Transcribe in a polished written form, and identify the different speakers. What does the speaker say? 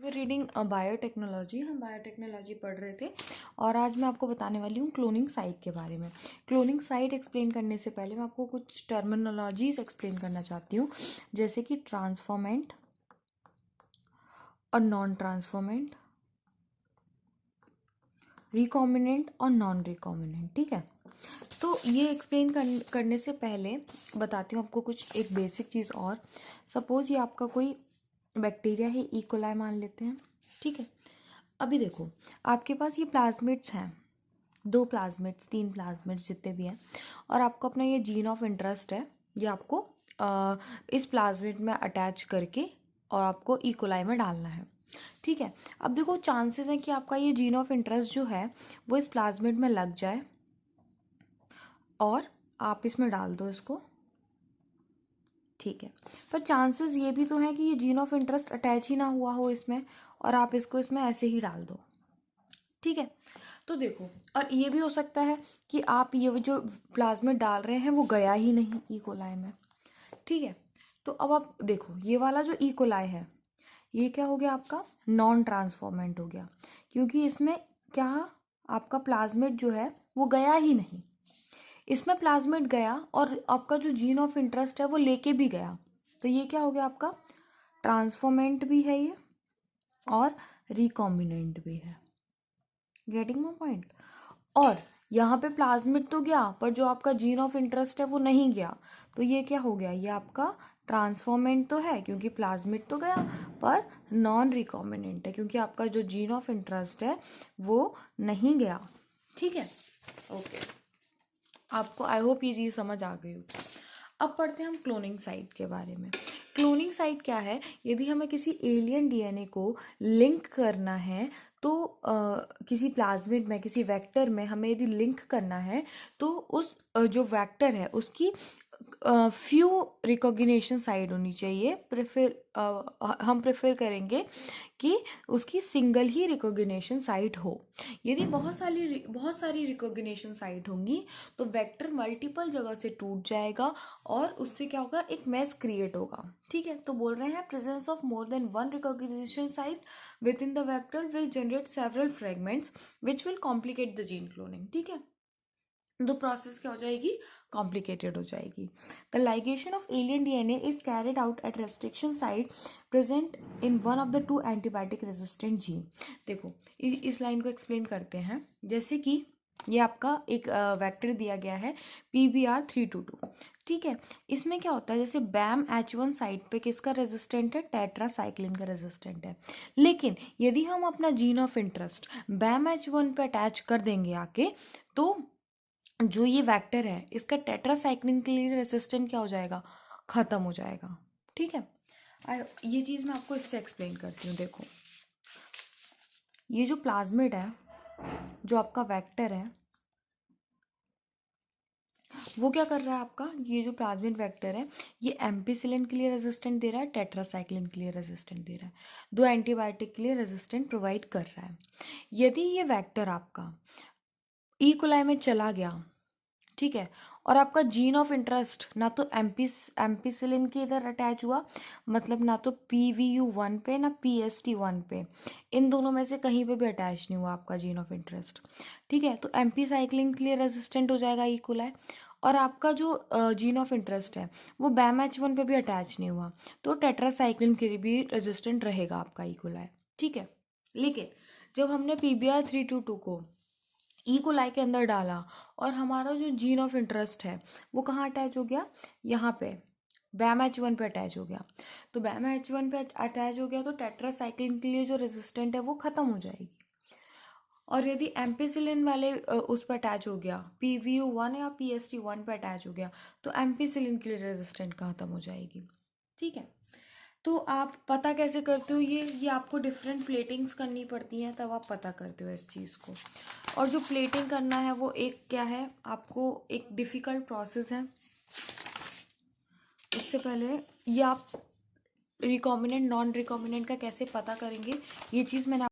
Speaker 1: Reading biotechnology. हम biotechnology पढ़ रहे थे और आज मैं आपको बताने वाली हूँ क्लोनिंग साइट के बारे में। क्लोनिंग साइट एक्सप्लेन करने से पहले मैं आपको कुछ टर्मिनोलॉजीज एक्सप्लेन करना चाहती हूँ, जैसे कि ट्रांसफॉर्मेंट और नॉन ट्रांसफॉर्मेंट, रिकॉम्बिनेंट और नॉन रिकॉम्बिनेंट। ठीक है, तो ये एक्सप्लेन करने से पहले बताती हूँ आपको कुछ एक बेसिक चीज़ और। सपोज़ ये आपका कोई बैक्टीरिया है, ई कोलाई मान लेते हैं। ठीक है, अभी देखो आपके पास ये प्लाज्मिड्स हैं, 2 प्लाज्मिड्स, 3 प्लाज्मिड्स, जितने भी हैं, और आपको अपना ये जीन ऑफ इंटरेस्ट है, ये आपको इस प्लाज्मिड में अटैच करके और आपको ई कोलाई में डालना है। ठीक है, अब देखो चांसेस हैं कि आपका ये जीन ऑफ इंटरेस्ट जो है वो इस प्लाज्मिड में लग जाए और आप इसमें डाल दो इसको। ठीक है, पर चांसेस ये भी तो हैं कि ये जीन ऑफ इंटरेस्ट अटैच ही ना हुआ हो इसमें और आप इसको इसमें ऐसे ही डाल दो। ठीक है, तो देखो, और ये भी हो सकता है कि आप ये जो प्लाज्मिड डाल रहे हैं वो गया ही नहीं ई कोलाई में। ठीक है, तो अब आप देखो ये वाला जो ई कोलाई है ये क्या हो गया, आपका नॉन ट्रांसफॉर्मेंट हो गया, क्योंकि इसमें क्या, आपका प्लाज्मिड जो है वो गया ही नहीं। इसमें प्लाज्मिड गया और आपका जो जीन ऑफ इंटरेस्ट है वो लेके भी गया, तो ये क्या हो गया, आपका ट्रांसफॉर्मेंट भी है ये और रिकॉम्बिनेंट भी है। Getting my point. और यहाँ पे प्लाज्मिड तो गया पर जो आपका जीन ऑफ इंटरेस्ट है वो नहीं गया, तो ये क्या हो गया, ये आपका ट्रांसफॉर्मेंट तो है क्योंकि प्लाज्मिड तो गया, पर नॉन रिकॉम्बिनेंट है क्योंकि आपका जो जीन ऑफ इंटरेस्ट है वो नहीं गया। ठीक है, ओके, आपको आई होप ये चीज़ समझ आ गई हो। अब पढ़ते हैं हम क्लोनिंग साइट के बारे में। क्लोनिंग साइट क्या है, यदि हमें किसी एलियन डीएनए को लिंक करना है तो किसी प्लाज्मिड में, किसी वेक्टर में हमें यदि लिंक करना है तो उस जो वेक्टर है उसकी फ्यू रिकॉग्निशन साइट होनी चाहिए। हम प्रेफर करेंगे कि उसकी सिंगल ही रिकॉग्निशन साइट हो। यदि बहुत सारी रिकॉग्निशन साइट होंगी तो वेक्टर मल्टीपल जगह से टूट जाएगा और उससे क्या होगा, एक मैस क्रिएट होगा। ठीक है, तो बोल रहे हैं presence of more than one recognition site with in the vector will generate several fragments which will complicate the gene cloning. ठीक है, तो प्रोसेस क्या हो जाएगी, कॉम्प्लिकेटेड हो जाएगी। The ligation of alien DNA is carried out at restriction site present in one of the 2 antibiotic resistant gene. देखो इस लाइन को एक्सप्लेन करते हैं, जैसे कि ये आपका एक वेक्टर दिया गया है PBR322। ठीक है, इसमें क्या होता है, जैसे BAM-H1 साइट पे किसका रेजिस्टेंट है, टेट्रासाइक्लिन का रेजिस्टेंट है। लेकिन यदि हम अपना जीन ऑफ इंटरेस्ट BAM-H1 पे अटैच कर देंगे आके, तो जो ये वेक्टर है इसका टेट्रासाइक्लिन के लिए रेसिस्टेंट क्या हो जाएगा, खत्म हो जाएगा। ठीक है, ये चीज़ मैं आपको इससे एक्सप्लेन करती हूँ। देखो ये जो प्लाज्मिड है, जो आपका वेक्टर है, वो क्या कर रहा है, आपका ये जो प्लाज्मिड वेक्टर है ये एम्पिसिलिन के लिए रेजिस्टेंट दे रहा है, टेट्रासाइक्लिन के लिए रेजिस्टेंट दे रहा है, 2 एंटीबायोटिक के लिए रेजिस्टेंट प्रोवाइड कर रहा है। यदि ये वेक्टर आपका ई कोलाई में चला गया, ठीक है, और आपका जीन ऑफ इंटरेस्ट ना तो एम्पिसिलिन के इधर अटैच हुआ, मतलब ना तो PVU1 पे ना PST1 पे, इन दोनों में से कहीं पे भी अटैच नहीं हुआ आपका जीन ऑफ इंटरेस्ट। ठीक है, तो एम्पीसाइक्लिन के लिए रेजिस्टेंट हो जाएगा ई कोलाई, और आपका जो जीन ऑफ इंटरेस्ट है वो BAM-H1 पे भी अटैच नहीं हुआ, तो टेट्रासाइक्लिन के लिए भी रेजिस्टेंट रहेगा आपका ई कोलाई। ठीक है, लेकिन जब हमने PBR322 को ई कोलाई के अंदर डाला और हमारा जो जीन ऑफ इंटरेस्ट है वो कहाँ अटैच हो गया, यहाँ पे BAM-H1 पे अटैच हो गया, तो BAM-H1 पे अटैच हो गया तो टेट्रासाइक्लिन के लिए जो रेजिस्टेंट है वो खत्म हो जाएगी। और यदि एम्पिसिलिन वाले उस पर अटैच हो गया, PVU1 या PST1 पे अटैच हो गया, तो एम्पिसिलिन के लिए रेजिस्टेंट खत्म हो जाएगी। ठीक है, तो आप पता कैसे करते हो, ये आपको डिफरेंट प्लेटिंग्स करनी पड़ती हैं तब आप पता करते हो इस चीज़ को। और जो प्लेटिंग करना है वो एक क्या है, आपको एक डिफ़िकल्ट प्रोसेस है। उससे पहले ये आप रिकॉम्बिनेंट नॉन रिकॉम्बिनेंट का कैसे पता करेंगे, ये चीज़ मैंने